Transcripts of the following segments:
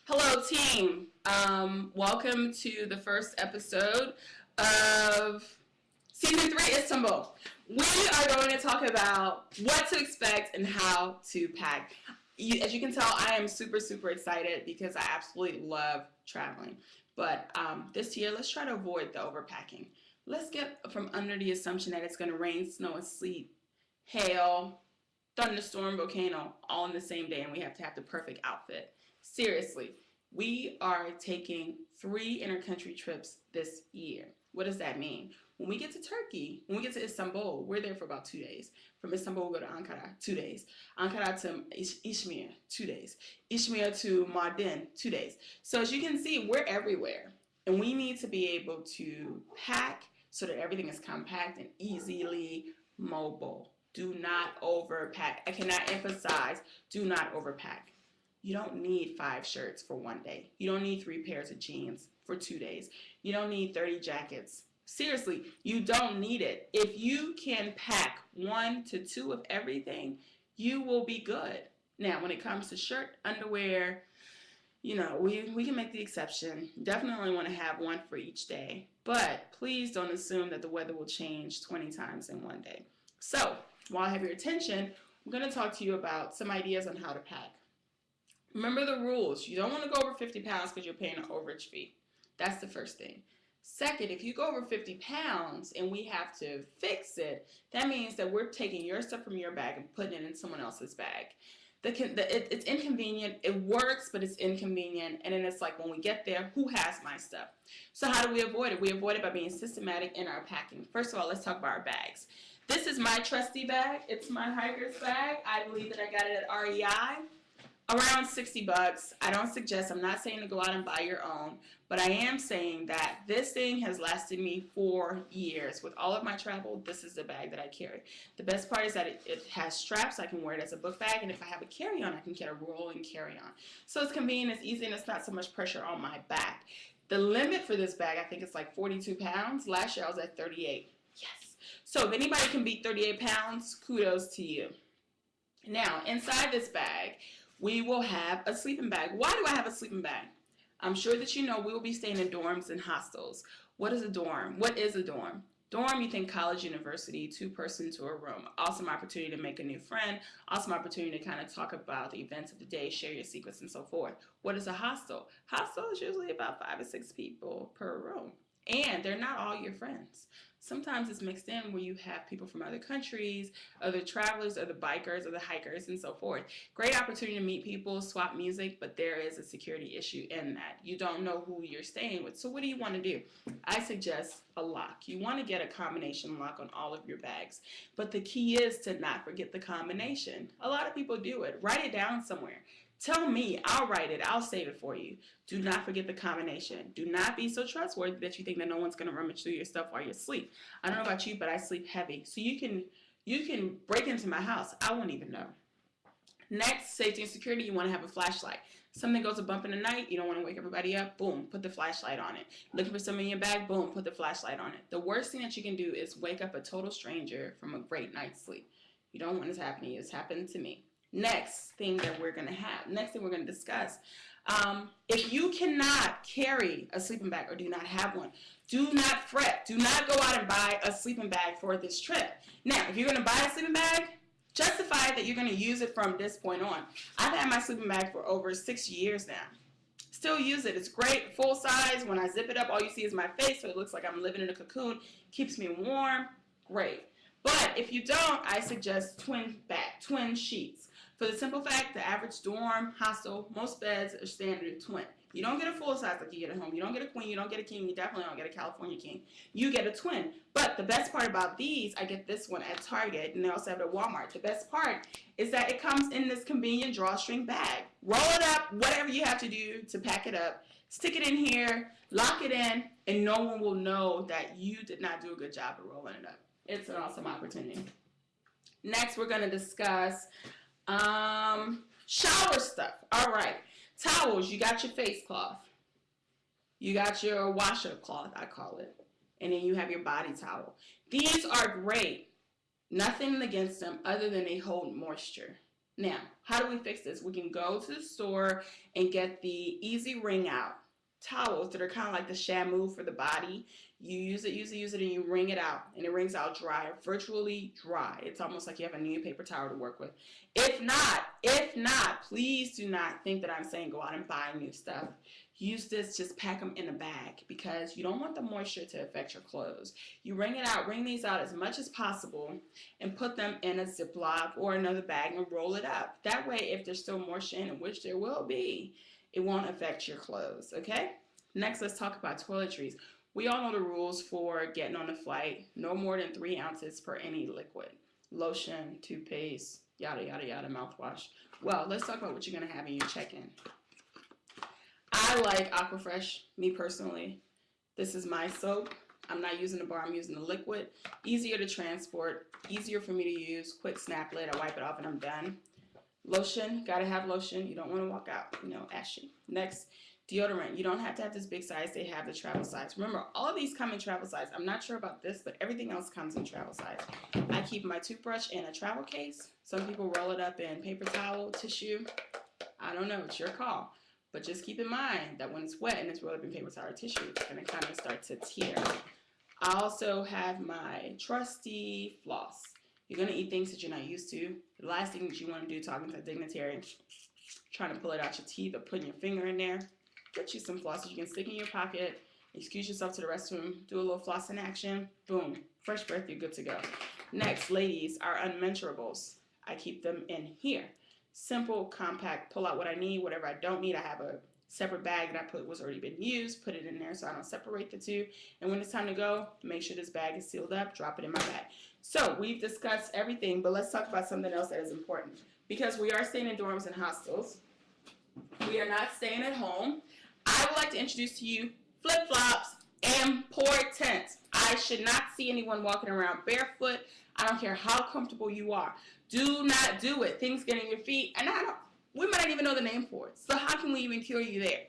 Hello, team. Welcome to the first episode of Season 3 Istanbul. We are going to talk about what to expect and how to pack. As you can tell, I am super, super excited because I absolutely love traveling. But this year, let's try to avoid the overpacking. Let's get from under the assumption that it's going to rain, snow, and sleet, hail, thunderstorm, volcano, all in the same day, and we have to have the perfect outfit. Seriously, we are taking 3 intercountry trips this year. What does that mean? When we get to Turkey, when we get to Istanbul, we're there for about 2 days. From Istanbul, we'll go to Ankara, 2 days. Ankara to Izmir, 2 days. Izmir to Mardin, 2 days. So as you can see, we're everywhere. And we need to be able to pack so that everything is compact and easily mobile. Do not overpack. I cannot emphasize, do not overpack. You don't need 5 shirts for 1 day. You don't need 3 pairs of jeans for 2 days. You don't need 30 jackets. Seriously, you don't need it. If you can pack 1 to 2 of everything, you will be good. Now, when it comes to shirt, underwear, we can make the exception. Definitely want to have 1 for each day. But please don't assume that the weather will change 20 times in 1 day. So, while I have your attention, I'm going to talk to you about some ideas on how to pack. Remember the rules. You don't want to go over 50 pounds because you're paying an overage fee. That's the first thing. Second, if you go over 50 pounds and we have to fix it, that means that we're taking your stuff from your bag and putting it in someone else's bag. It's inconvenient. It works, but it's inconvenient. And then it's like when we get there, who has my stuff? So how do we avoid it? We avoid it by being systematic in our packing. First of all, let's talk about our bags. This is my trusty bag. It's my hiker's bag. I believe that I got it at REI. Around 60 bucks. I'm not saying to go out and buy your own, but I am saying that this thing has lasted me 4 years. With all of my travel, this is the bag that I carry. The best part is that it has straps. I can wear it as a book bag, and if I have a carry-on, I can get a rolling carry-on. So it's convenient, it's easy, and it's not so much pressure on my back. The limit for this bag, I think it's like 42 pounds. Last year I was at 38. Yes. So if anybody can beat 38 pounds, kudos to you. Now, inside this bag, we will have a sleeping bag. Why do I have a sleeping bag? I'm sure that you know we will be staying in dorms and hostels. What is a dorm? What is a dorm? Dorm, you think college, university, 2-person to a room. Awesome opportunity to make a new friend. Awesome opportunity to kind of talk about the events of the day, share your secrets, and so forth. What is a hostel? Hostel is usually about 5 or 6 people per room. And they're not all your friends. Sometimes it's mixed in where you have people from other countries, other travelers, other bikers, other hikers, and so forth. Great opportunity to meet people, swap music, but there is a security issue in that. You don't know who you're staying with. So what do you want to do? I suggest a lock. You want to get a combination lock on all of your bags. But the key is to not forget the combination. A lot of people do it. Write it down somewhere. Tell me, I'll write it, I'll save it for you. Do not forget the combination. Do not be so trustworthy that you think that no one's going to rummage through your stuff while you sleep. I don't know about you, but I sleep heavy. So you can break into my house. I won't even know. Next, safety and security, you want to have a flashlight. Something goes a bump in the night, you don't want to wake everybody up, boom, put the flashlight on it. Looking for something in your bag, boom, put the flashlight on it. The worst thing that you can do is wake up a total stranger from a great night's sleep. You don't want this happening to you. It's happened to me. Next thing we're going to discuss. If you cannot carry a sleeping bag or do not have one, do not fret. Do not go out and buy a sleeping bag for this trip. Now, if you're going to buy a sleeping bag, justify that you're going to use it from this point on. I've had my sleeping bag for over 6 years now. Still use it. It's great, full size. When I zip it up, all you see is my face, so it looks like I'm living in a cocoon. Keeps me warm. Great. But if you don't, I suggest twin sheets. For the simple fact, the average dorm, hostel, most beds are standard twin. You don't get a full size like you get at home. You don't get a queen, you don't get a king, you definitely don't get a California king. You get a twin. But the best part about these, I get this one at Target, and they also have it at Walmart. The best part is that it comes in this convenient drawstring bag. Roll it up, whatever you have to do to pack it up. Stick it in here, lock it in, and no one will know that you did not do a good job of rolling it up. It's an awesome opportunity. Next, we're going to discuss shower stuff. All right. Towels. You got your face cloth. You got your washer cloth, I call it. And then you have your body towel. These are great. Nothing against them other than they hold moisture. Now, how do we fix this? We can go to the store and get the easy wring out towels that are kind of like the shampoo for the body. You use it, and you wring it out, and it wrings out dry, virtually dry. It's almost like you have a new paper towel to work with. If not, please do not think that I'm saying go out and buy new stuff. Use this, just pack them in a bag because you don't want the moisture to affect your clothes. You wring it out, wring these out as much as possible and put them in a Ziploc or another bag and roll it up. That way, if there's still moisture in it, which there will be, it won't affect your clothes, okay? Next, let's talk about toiletries. We all know the rules for getting on a flight. No more than 3 ounces per any liquid. Lotion, toothpaste, yada, yada, yada, mouthwash. Well, let's talk about what you're going to have in your check-in. I like Aquafresh, me personally. This is my soap. I'm not using the bar, I'm using the liquid. Easier to transport, easier for me to use. Quick snap lid, I wipe it off and I'm done. Lotion, gotta have lotion. You don't want to walk out, ashy. Next, deodorant. You don't have to have this big size. They have the travel size. Remember, all of these come in travel size. I'm not sure about this, but everything else comes in travel size. I keep my toothbrush in a travel case. Some people roll it up in paper towel, tissue. I don't know. It's your call. But just keep in mind that when it's wet and it's rolled up in paper towel or tissue, it's going to kind of start to tear. I also have my trusty floss. You're going to eat things that you're not used to. The last thing that you want to do talking to a dignitary, trying to pull it out your teeth or putting your finger in there, get you some floss that you can stick in your pocket, excuse yourself to the restroom, do a little floss in action, boom, fresh breath, you're good to go. Next, ladies, our unmentionables. I keep them in here. Simple, compact, pull out what I need, whatever I don't need. I have a separate bag that I put was already been used, put it in there so I don't separate the two. And when it's time to go, make sure this bag is sealed up, drop it in my bag. So we've discussed everything, but let's talk about something else that is important. Because we are staying in dorms and hostels, we are not staying at home. I would like to introduce to you flip-flops. Important. I should not see anyone walking around barefoot. I don't care how comfortable you are. Do not do it. Things get in your feet, and we might not even know the name for it. So how can we even cure you there?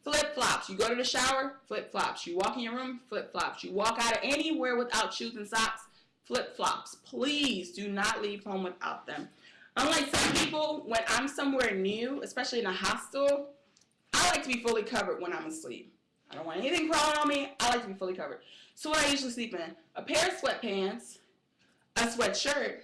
Flip-flops. You go to the shower, flip-flops. You walk in your room, flip-flops. You walk out of anywhere without shoes and socks, flip-flops. Please do not leave home without them. Unlike some people, when I'm somewhere new, especially in a hostel, I like to be fully covered when I'm asleep. I don't want anything crawling on me. I like to be fully covered. So what I usually sleep in, a pair of sweatpants, a sweatshirt,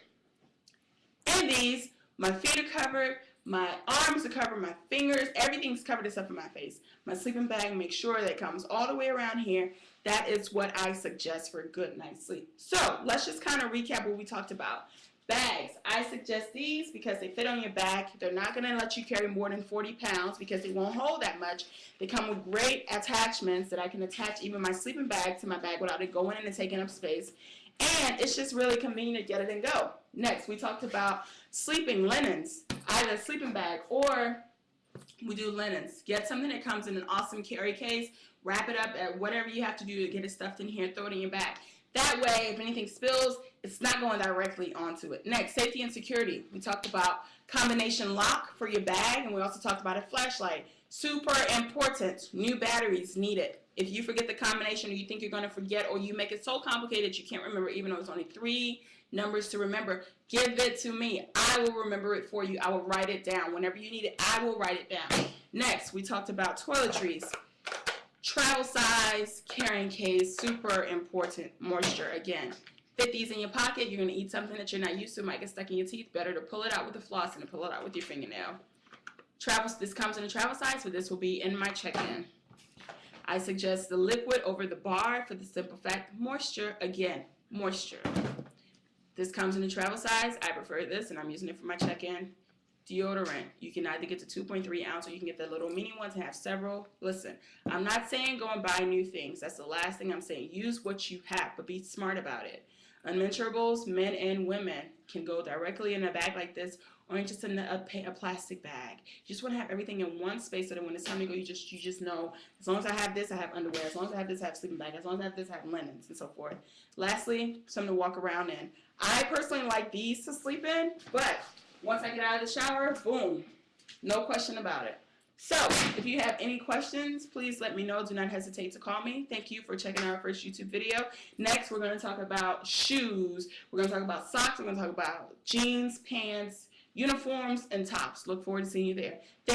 and these, my feet are covered, my arms are covered, my fingers, everything's covered except for my face. My sleeping bag, make sure that it comes all the way around here. That is what I suggest for a good night's sleep. So let's just kind of recap what we talked about. Bags, I suggest these because they fit on your back. They're not going to let you carry more than 40 pounds because they won't hold that much. They come with great attachments that I can attach even my sleeping bag to my bag without it going in and taking up space. And it's just really convenient to get it and go. Next, we talked about sleeping linens, either a sleeping bag or we do linens. Get something that comes in an awesome carry case, wrap it up at whatever you have to do to get it stuffed in here, throw it in your bag. That way, if anything spills, it's not going directly onto it. Next, safety and security. We talked about combination lock for your bag, and we also talked about a flashlight. Super important. New batteries needed. If you forget the combination or you think you're going to forget or you make it so complicated that you can't remember even though it's only 3 numbers to remember, give it to me. I will remember it for you. I will write it down. Whenever you need it, I will write it down. Next, we talked about toiletries. Travel size, carrying case, super important. Moisture, again. Fit these in your pocket. You're going to eat something that you're not used to. It might get stuck in your teeth. Better to pull it out with a floss than to pull it out with your fingernail. This comes in a travel size, so this will be in my check-in. I suggest the liquid over the bar for the simple fact, moisture, again, moisture. This comes in a travel size. I prefer this, and I'm using it for my check-in. Deodorant. You can either get the 2.3 ounce or you can get the little mini ones and have several. Listen, I'm not saying go and buy new things. That's the last thing I'm saying. Use what you have, but be smart about it. Unmentionables, men and women, can go directly in a bag like this or just in a plastic bag. You just want to have everything in one space so that when it's time to go, you just know, as long as I have this, I have underwear. As long as I have this, I have sleeping bag. As long as I have this, I have linens and so forth. Lastly, something to walk around in. I personally like these to sleep in, but once I get out of the shower, boom, no question about it. So, if you have any questions, please let me know. Do not hesitate to call me. Thank you for checking out our first YouTube video. Next, we're going to talk about shoes. We're going to talk about socks. We're going to talk about jeans, pants, uniforms and tops. Look forward to seeing you there.